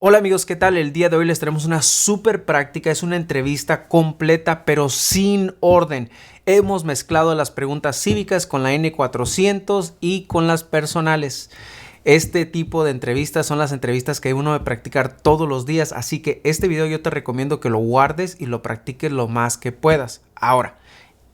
Hola amigos, ¿qué tal? El día de hoy les traemos una súper práctica, es una entrevista completa pero sin orden. Hemos mezclado las preguntas cívicas con la N400 y con las personales. Este tipo de entrevistas son las entrevistas que uno debe practicar todos los días, así que este video yo te recomiendo que lo guardes y lo practiques lo más que puedas. Ahora,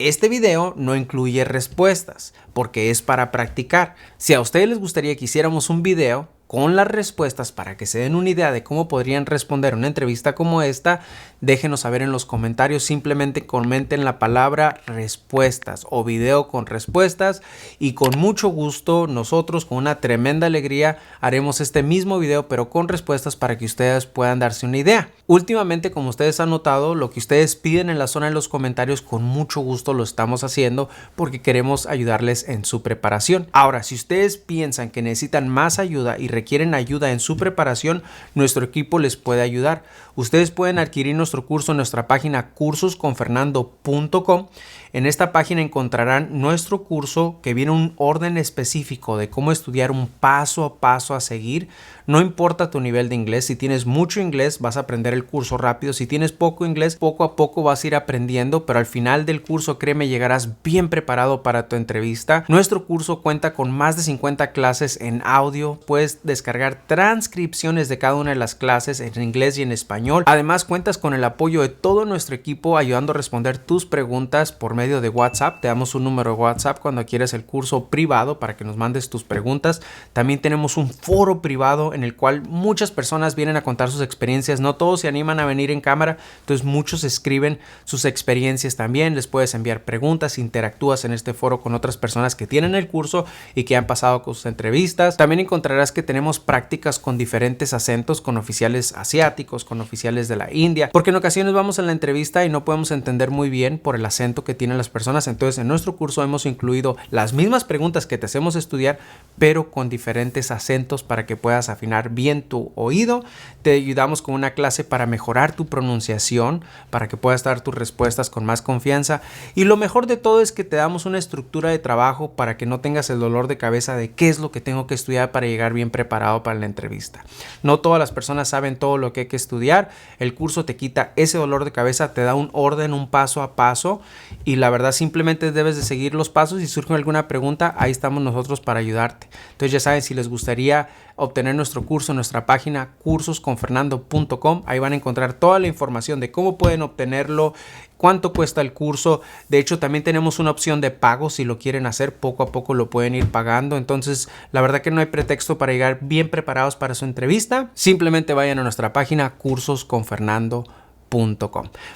este video no incluye respuestas porque es para practicar. Si a ustedes les gustaría que hiciéramos un video con las respuestas para que se den una idea de cómo podrían responder una entrevista como esta, déjenos saber en los comentarios. Simplemente comenten la palabra respuestas o video con respuestas y con mucho gusto nosotros con una tremenda alegría haremos este mismo video pero con respuestas para que ustedes puedan darse una idea. Últimamente, como ustedes han notado, lo que ustedes piden en la zona de los comentarios con mucho gusto lo estamos haciendo porque queremos ayudarles en su preparación. Ahora, si ustedes piensan que necesitan más ayuda y requieren ayuda en su preparación, nuestro equipo les puede ayudar. Ustedes pueden adquirir nuestro curso en nuestra página cursosconfernando.com. En esta página encontrarán nuestro curso que viene un orden específico de cómo estudiar un paso a paso a seguir. No importa tu nivel de inglés, si tienes mucho inglés vas a aprender el curso rápido, si tienes poco inglés poco a poco vas a ir aprendiendo, pero al final del curso créeme llegarás bien preparado para tu entrevista. Nuestro curso cuenta con más de 50 clases en audio, puedes descargar transcripciones de cada una de las clases en inglés y en español. Además cuentas con el apoyo de todo nuestro equipo ayudando a responder tus preguntas por medio de WhatsApp. Te damos un número de WhatsApp cuando quieres el curso privado para que nos mandes tus preguntas. También tenemos un foro privado en el cual muchas personas vienen a contar sus experiencias. No todos se animan a venir en cámara, entonces muchos escriben sus experiencias también. Les puedes enviar preguntas, interactúas en este foro con otras personas que tienen el curso y que han pasado con sus entrevistas. También encontrarás que tenemos prácticas con diferentes acentos, con oficiales asiáticos, con oficiales de la India, porque en ocasiones vamos a la entrevista y no podemos entender muy bien por el acento que tienen las personas. Entonces en nuestro curso hemos incluido las mismas preguntas que te hacemos estudiar pero con diferentes acentos para que puedas afinar bien tu oído. Te ayudamos con una clase para mejorar tu pronunciación, para que puedas dar tus respuestas con más confianza, y lo mejor de todo es que te damos una estructura de trabajo para que no tengas el dolor de cabeza de qué es lo que tengo que estudiar para llegar bien preparado para la entrevista. No todas las personas saben todo lo que hay que estudiar. El curso te quita ese dolor de cabeza, te da un orden, un paso a paso, y la verdad simplemente debes de seguir los pasos. Si surge alguna pregunta, ahí estamos nosotros para ayudarte. Entonces ya saben, si les gustaría obtener nuestro curso en nuestra página cursosconfernando.com, ahí van a encontrar toda la información de cómo pueden obtenerlo, cuánto cuesta el curso. De hecho también tenemos una opción de pago. Si lo quieren hacer poco a poco lo pueden ir pagando. Entonces la verdad que no hay pretexto para llegar bien preparados para su entrevista. Simplemente vayan a nuestra página cursosconfernando.com.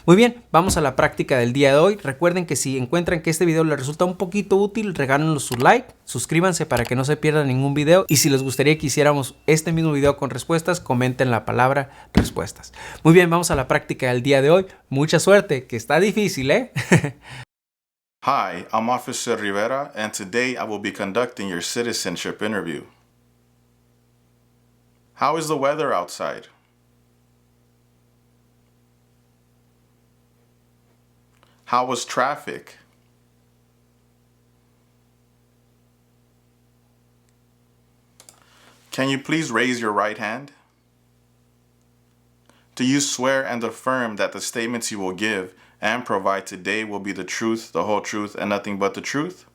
Muy bien, vamos a la práctica del día de hoy. Recuerden que si encuentran que este video les resulta un poquito útil, regálenos su like, suscríbanse para que no se pierdan ningún video, y si les gustaría que hiciéramos este mismo video con respuestas, comenten la palabra respuestas. Muy bien, vamos a la práctica del día de hoy. Mucha suerte, que está difícil, ¿eh? Hi, I'm Officer Rivera, and today I will be conducting your citizenship interview. How is the weather outside? How was traffic? Can you please raise your right hand? Do you swear and affirm that the statements you will give and provide today will be the truth, the whole truth, and nothing but the truth?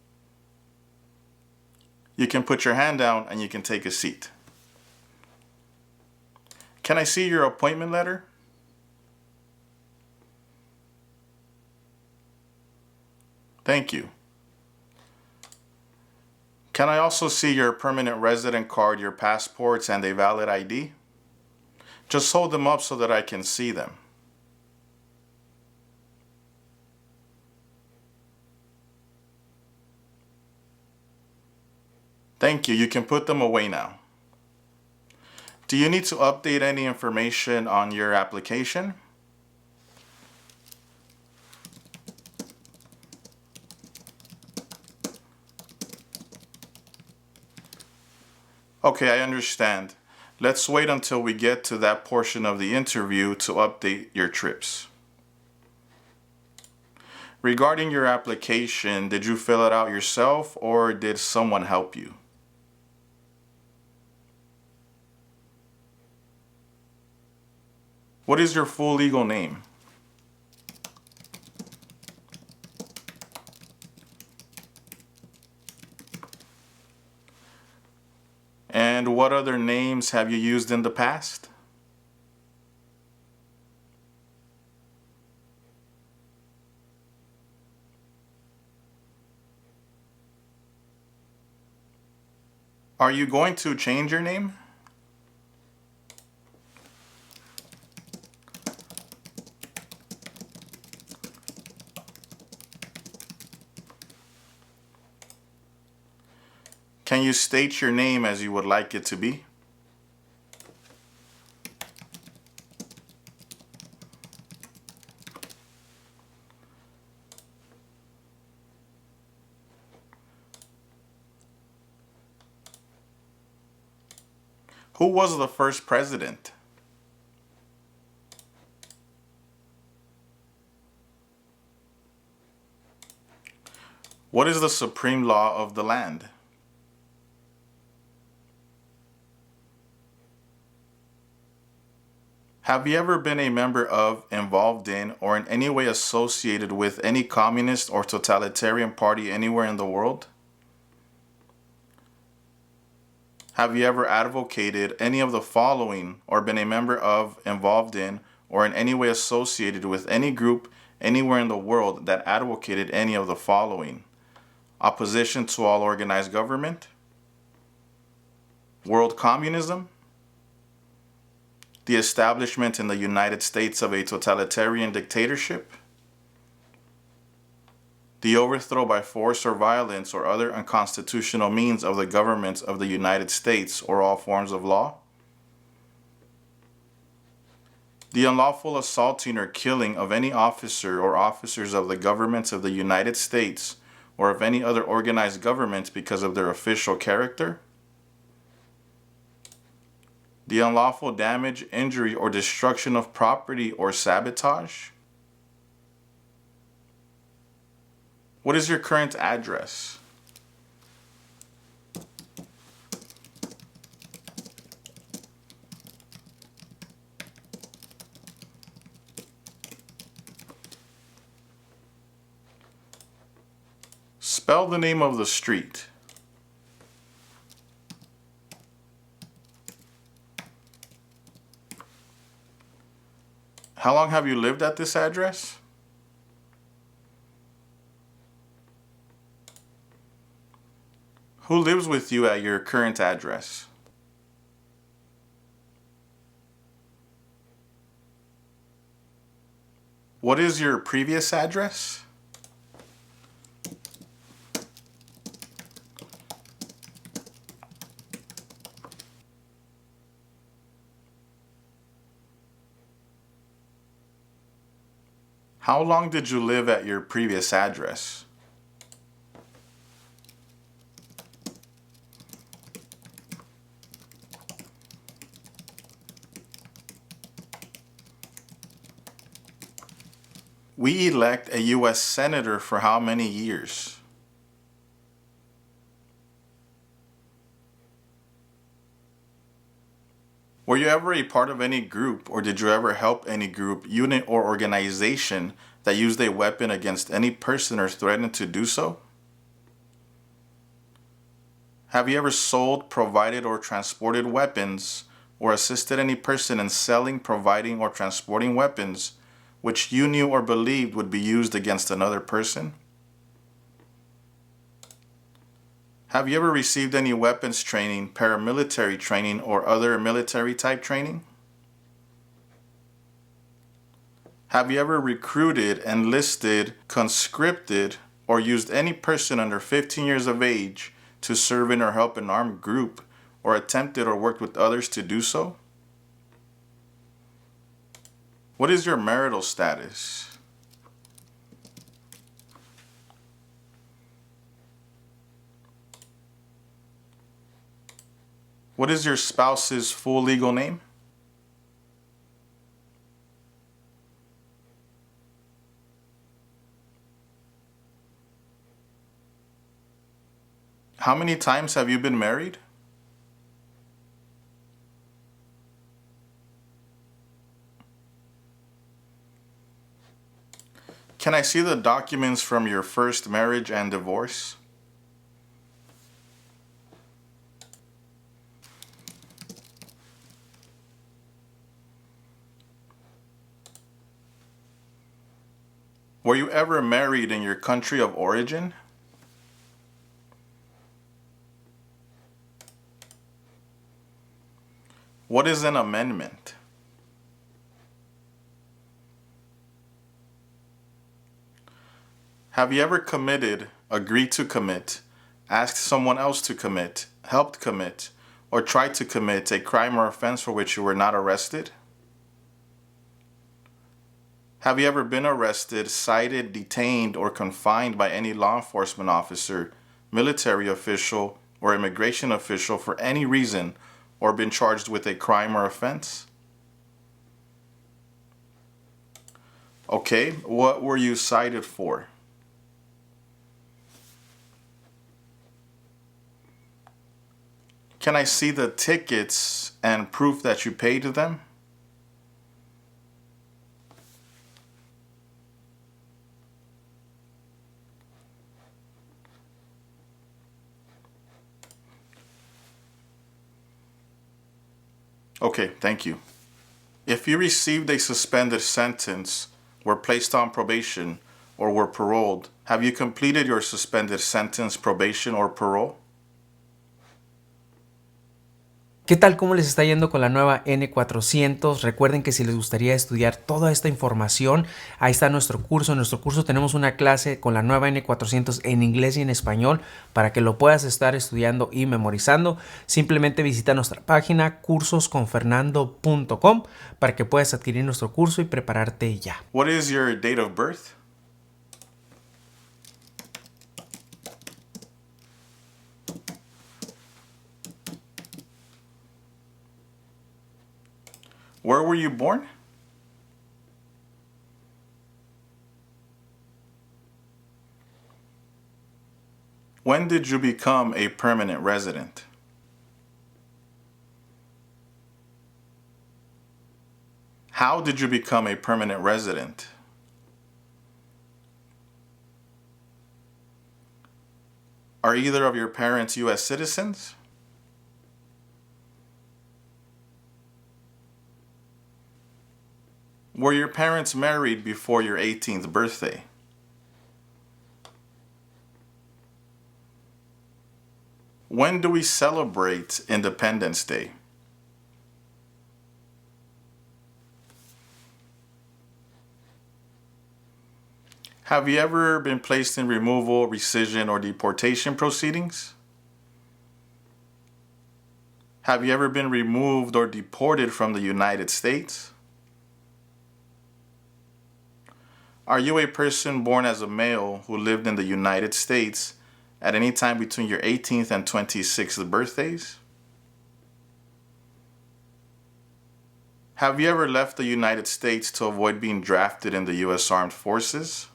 You can put your hand down and you can take a seat. Can I see your appointment letter? Thank you. Can I also see your permanent resident card, your passports, and a valid ID? Just hold them up so that I can see them. Thank you. You can put them away now. Do you need to update any information on your application? Okay, I understand. Let's wait until we get to that portion of the interview to update your trips. Regarding your application, did you fill it out yourself or did someone help you? What is your full legal name? And what other names have you used in the past? Are you going to change your name? Can you state your name as you would like it to be? Who was the first president? What is the supreme law of the land? Have you ever been a member of, involved in, or in any way associated with any communist or totalitarian party anywhere in the world? Have you ever advocated any of the following or been a member of, involved in, or in any way associated with any group anywhere in the world that advocated any of the following? Opposition to all organized government, world communism, the establishment in the United States of a totalitarian dictatorship, the overthrow by force or violence or other unconstitutional means of the government of the United States or all forms of law, the unlawful assaulting or killing of any officer or officers of the government of the United States or of any other organized government because of their official character, the unlawful damage, injury, or destruction of property or sabotage. What is your current address? Spell the name of the street. How long have you lived at this address? Who lives with you at your current address? What is your previous address? How long did you live at your previous address? We elect a U.S. Senator for how many years? Were you ever a part of any group, or did you ever help any group, unit, or organization that used a weapon against any person or threatened to do so? Have you ever sold, provided, or transported weapons, or assisted any person in selling, providing, or transporting weapons which you knew or believed would be used against another person? Have you ever received any weapons training, paramilitary training, or other military type training? Have you ever recruited, enlisted, conscripted, or used any person under 15 years of age to serve in or help an armed group, or attempted or worked with others to do so? What is your marital status? What is your spouse's full legal name? How many times have you been married? Can I see the documents from your first marriage and divorce? Were you ever married in your country of origin? What is an amendment? Have you ever committed, agreed to commit, asked someone else to commit, helped commit, or tried to commit a crime or offense for which you were not arrested? Have you ever been arrested, cited, detained, or confined by any law enforcement officer, military official, or immigration official for any reason, or been charged with a crime or offense? Okay, what were you cited for? Can I see the tickets and proof that you paid them? Okay, thank you. If you received a suspended sentence, were placed on probation, or were paroled, have you completed your suspended sentence, probation, or parole? ¿Qué tal? ¿Cómo les está yendo con la nueva N400? Recuerden que si les gustaría estudiar toda esta información, ahí está nuestro curso. En nuestro curso tenemos una clase con la nueva N400 en inglés y en español para que lo puedas estar estudiando y memorizando. Simplemente visita nuestra página cursosconfernando.com para que puedas adquirir nuestro curso y prepararte ya. What is your date of birth? Where were you born? When did you become a permanent resident? How did you become a permanent resident? Are either of your parents U.S. citizens? Were your parents married before your 18th birthday? When do we celebrate Independence Day? Have you ever been placed in removal, rescission, or deportation proceedings? Have you ever been removed or deported from the United States? Are you a person born as a male who lived in the United States at any time between your 18th and 26th birthdays? Have you ever left the United States to avoid being drafted in the U.S. Armed Forces?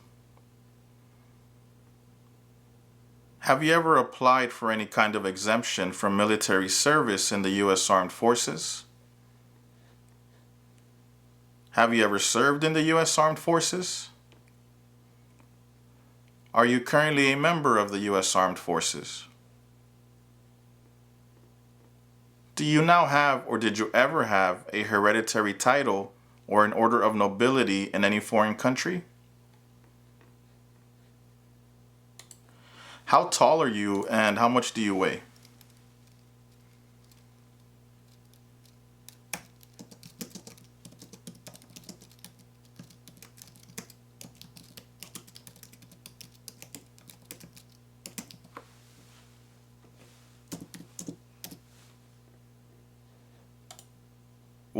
Have you ever applied for any kind of exemption from military service in the U.S. Armed Forces? Have you ever served in the U.S. Armed Forces? Are you currently a member of the U.S. Armed Forces? Do you now have, or did you ever have, a hereditary title or an order of nobility in any foreign country? How tall are you and how much do you weigh?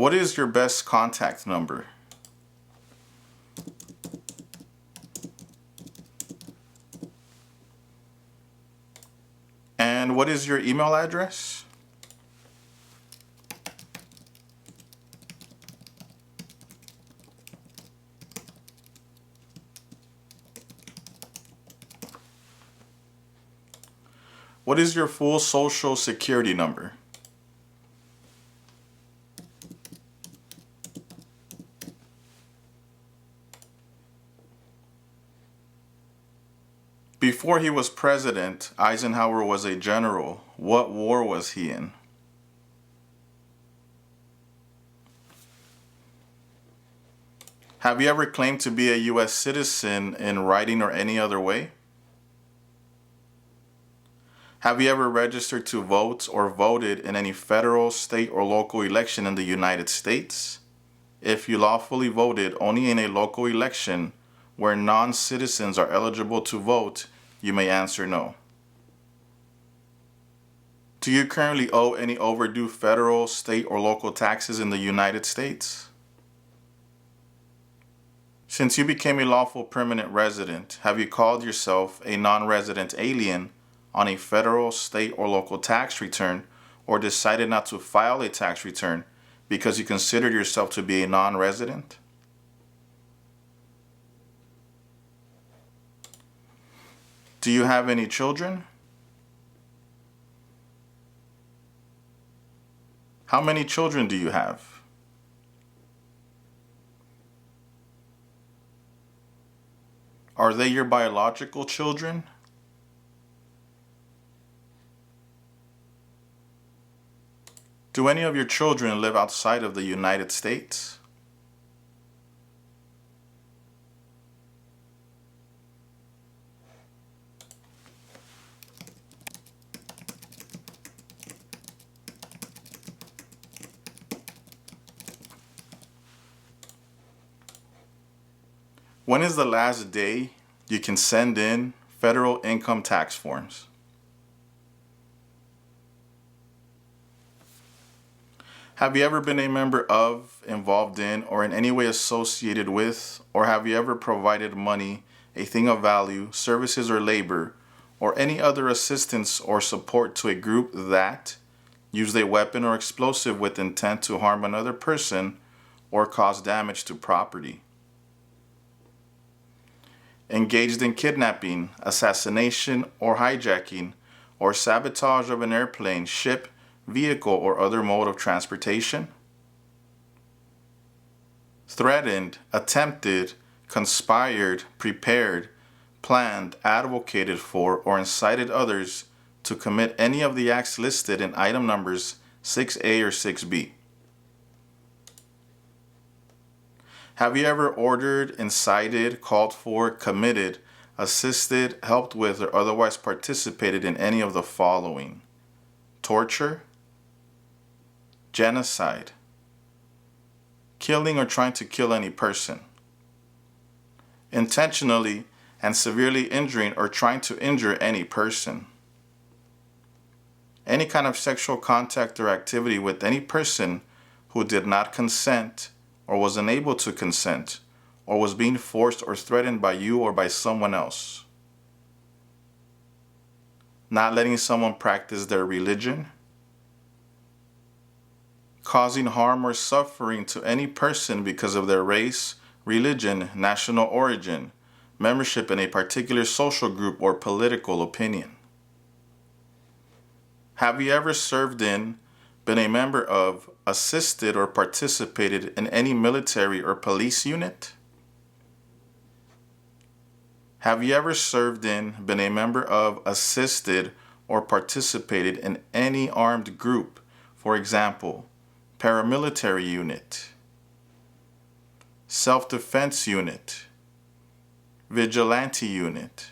What is your best contact number? And what is your email address? What is your full social security number? Before he was president, Eisenhower was a general. What war was he in? Have you ever claimed to be a U.S. citizen in writing or any other way? Have you ever registered to vote or voted in any federal, state, or local election in the United States? If you lawfully voted only in a local election where non-citizens are eligible to vote, you may answer no. Do you currently owe any overdue federal, state, or local taxes in the United States? Since you became a lawful permanent resident, have you called yourself a non-resident alien on a federal, state, or local tax return, or decided not to file a tax return because you considered yourself to be a non-resident? Do you have any children? How many children do you have? Are they your biological children? Do any of your children live outside of the United States? When is the last day you can send in federal income tax forms? Have you ever been a member of, involved in, or in any way associated with, or have you ever provided money, a thing of value, services or labor, or any other assistance or support to a group that used a weapon or explosive with intent to harm another person or cause damage to property? Engaged in kidnapping, assassination, or hijacking, or sabotage of an airplane, ship, vehicle, or other mode of transportation? Threatened, attempted, conspired, prepared, planned, advocated for, or incited others to commit any of the acts listed in item numbers 6A or 6B. Have you ever ordered, incited, called for, committed, assisted, helped with, or otherwise participated in any of the following? Torture, genocide, killing or trying to kill any person, intentionally and severely injuring or trying to injure any person, any kind of sexual contact or activity with any person who did not consent or was unable to consent, or was being forced or threatened by you or by someone else. Not letting someone practice their religion. Causing harm or suffering to any person because of their race, religion, national origin, membership in a particular social group, or political opinion. Have you ever served in, been a member of, assisted, or participated in any military or police unit? Have you ever served in, been a member of, assisted, or participated in any armed group, for example, paramilitary unit, self-defense unit, vigilante unit,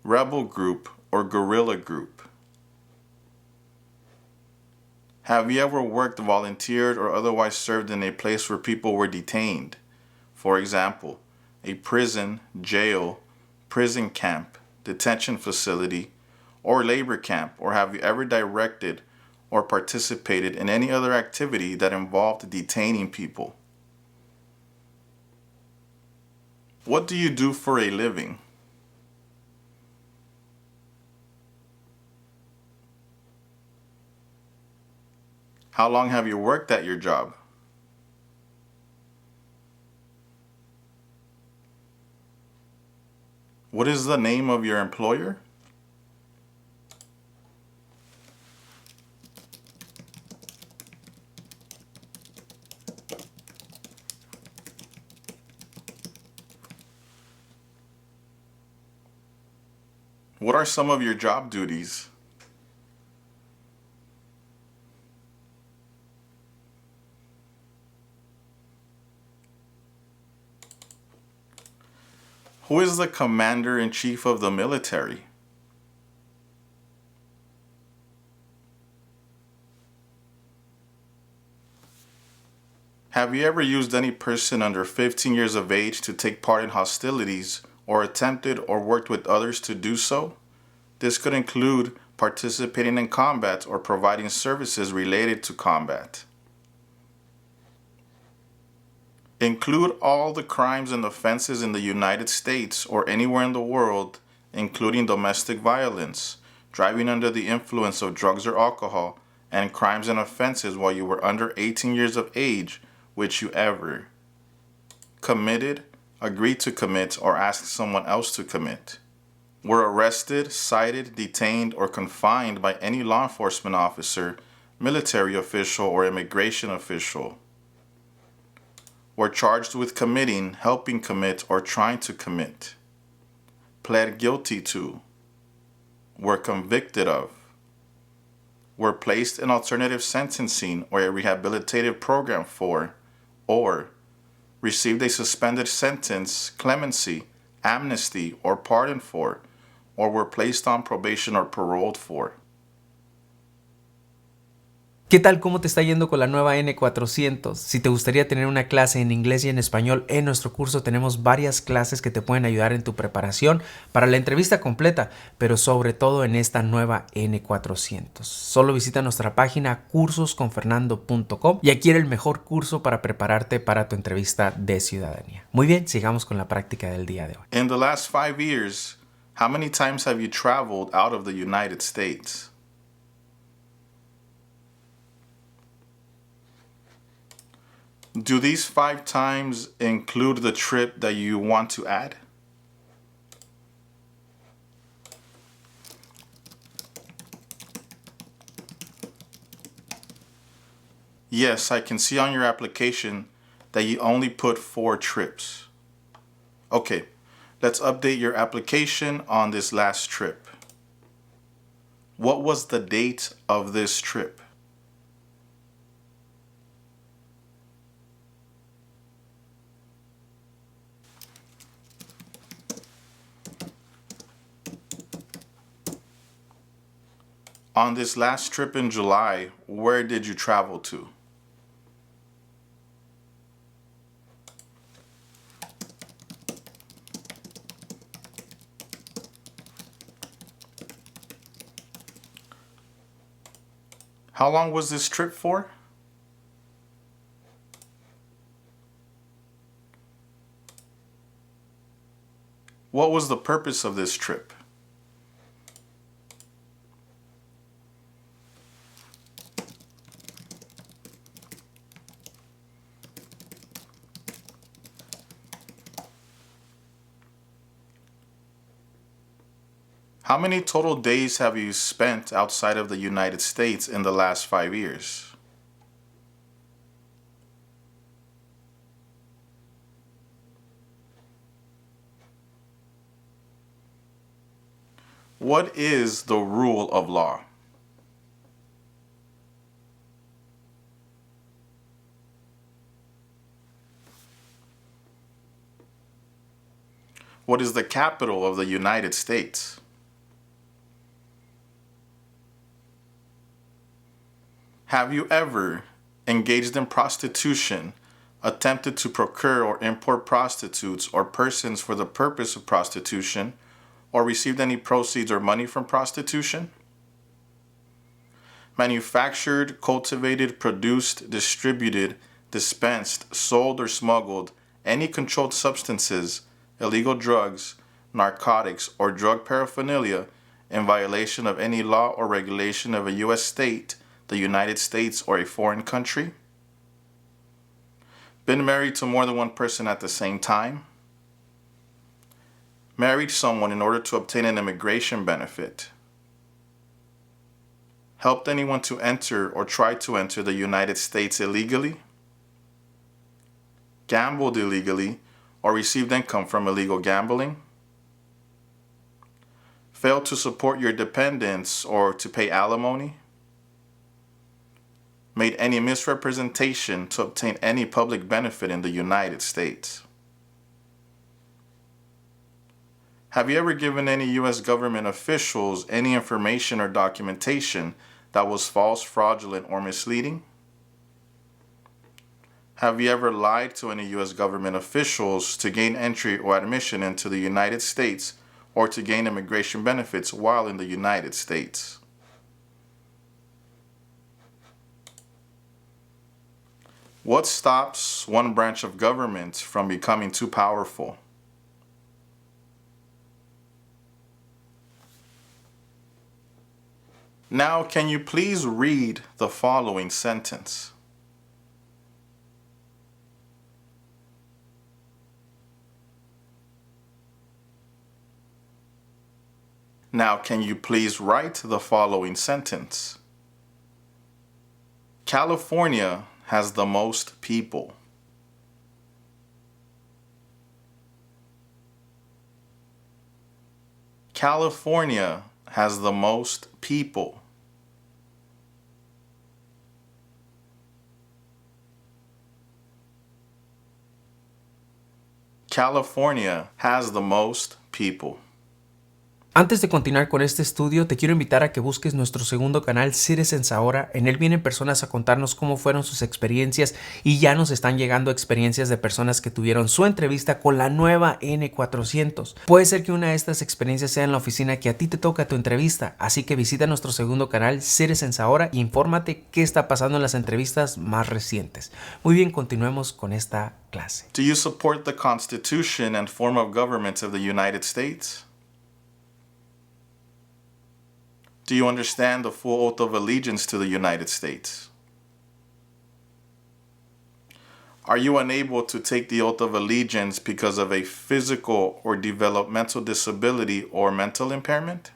rebel group, or guerrilla group? Have you ever worked, volunteered, or otherwise served in a place where people were detained? For example, a prison, jail, prison camp, detention facility, or labor camp? Or have you ever directed or participated in any other activity that involved detaining people? What do you do for a living? How long have you worked at your job? What is the name of your employer? What are some of your job duties? Who is the commander-in-chief of the military? Have you ever used any person under 15 years of age to take part in hostilities or attempted or worked with others to do so? This could include participating in combat or providing services related to combat. Include all the crimes and offenses in the United States or anywhere in the world, including domestic violence, driving under the influence of drugs or alcohol, and crimes and offenses while you were under 18 years of age, which you ever committed, agreed to commit, or asked someone else to commit. Were arrested, cited, detained, or confined by any law enforcement officer, military official, or immigration official. Were charged with committing, helping commit, or trying to commit. Pled guilty to. Were convicted of. Were placed in alternative sentencing or a rehabilitative program for, or received a suspended sentence, clemency, amnesty, or pardon for, or were placed on probation or paroled for. ¿Qué tal? ¿Cómo te está yendo con la nueva N400? Si te gustaría tener una clase en inglés y en español en nuestro curso, tenemos varias clases que te pueden ayudar en tu preparación para la entrevista completa, pero sobre todo en esta nueva N400. Solo visita nuestra página cursosconfernando.com y adquiere el mejor curso para prepararte para tu entrevista de ciudadanía. Muy bien, sigamos con la práctica del día de hoy. In the last 5 years, how many times have you traveled out of the United States? Do these 5 times include the trip that you want to add? Yes, I can see on your application that you only put 4 trips. Okay, let's update your application on this last trip. What was the date of this trip? On this last trip in July, where did you travel to? How long was this trip for? What was the purpose of this trip? How many total days have you spent outside of the United States in the last 5 years? What is the rule of law? What is the capital of the United States? Have you ever engaged in prostitution, attempted to procure or import prostitutes or persons for the purpose of prostitution, or received any proceeds or money from prostitution? Manufactured, cultivated, produced, distributed, dispensed, sold, or smuggled any controlled substances, illegal drugs, narcotics, or drug paraphernalia in violation of any law or regulation of a U.S. state, the United States, or a foreign country? Been married to more than one person at the same time? Married someone in order to obtain an immigration benefit? Helped anyone to enter or try to enter the United States illegally? Gambled illegally or received income from illegal gambling? failed to support your dependents or to pay alimony, made any misrepresentation to obtain any public benefit in the United States. Have you ever given any U.S. government officials any information or documentation that was false, fraudulent, or misleading? Have you ever lied to any U.S. government officials to gain entry or admission into the United States or to gain immigration benefits while in the United States? What stops one branch of government from becoming too powerful? Now, can you please read the following sentence? Now, can you please write the following sentence? California has the most people. California has the most people. California has the most people. Antes de continuar con este estudio, te quiero invitar a que busques nuestro segundo canal, Citizens Ahora. En él vienen personas a contarnos cómo fueron sus experiencias y ya nos están llegando experiencias de personas que tuvieron su entrevista con la nueva N400. Puede ser que una de estas experiencias sea en la oficina que a ti te toca tu entrevista, así que visita nuestro segundo canal, Citizens Ahora, e infórmate qué está pasando en las entrevistas más recientes. Muy bien, continuemos con esta clase. Do you support the Constitution and form of government of the United States? Do you understand the full oath of allegiance to the United States? Are you unable to take the oath of allegiance because of a physical or developmental disability or mental impairment?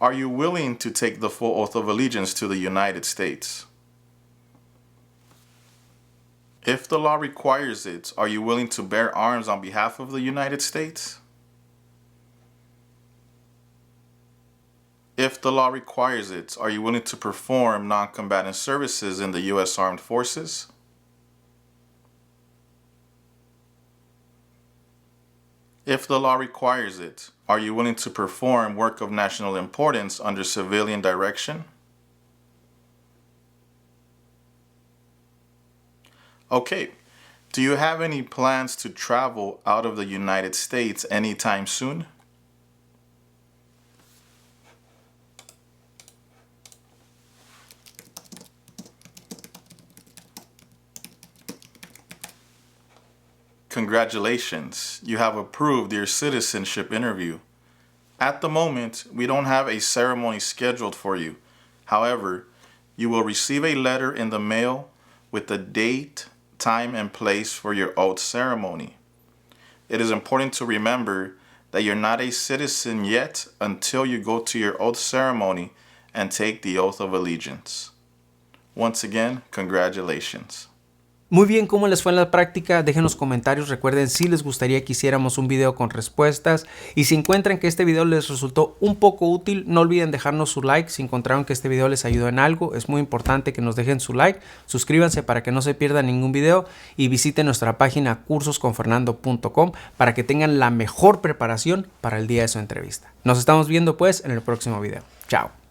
Are you willing to take the full oath of allegiance to the United States? If the law requires it, are you willing to bear arms on behalf of the United States? If the law requires it, are you willing to perform non-combatant services in the U.S. Armed Forces? If the law requires it, are you willing to perform work of national importance under civilian direction? Okay, do you have any plans to travel out of the United States anytime soon? Congratulations, you have approved your citizenship interview. At the moment, we don't have a ceremony scheduled for you. However, you will receive a letter in the mail with the date, time, and place for your oath ceremony. It is important to remember that you're not a citizen yet until you go to your oath ceremony and take the oath of allegiance. Once again, congratulations. Muy bien, ¿cómo les fue en la práctica? Dejen los comentarios, recuerden si les gustaría que hiciéramos un video con respuestas y si encuentran que este video les resultó un poco útil, no olviden dejarnos su like. Si encontraron que este video les ayudó en algo, es muy importante que nos dejen su like, suscríbanse para que no se pierdan ningún video y visiten nuestra página cursosconfernando.com para que tengan la mejor preparación para el día de su entrevista. Nos estamos viendo pues en el próximo video. Chao.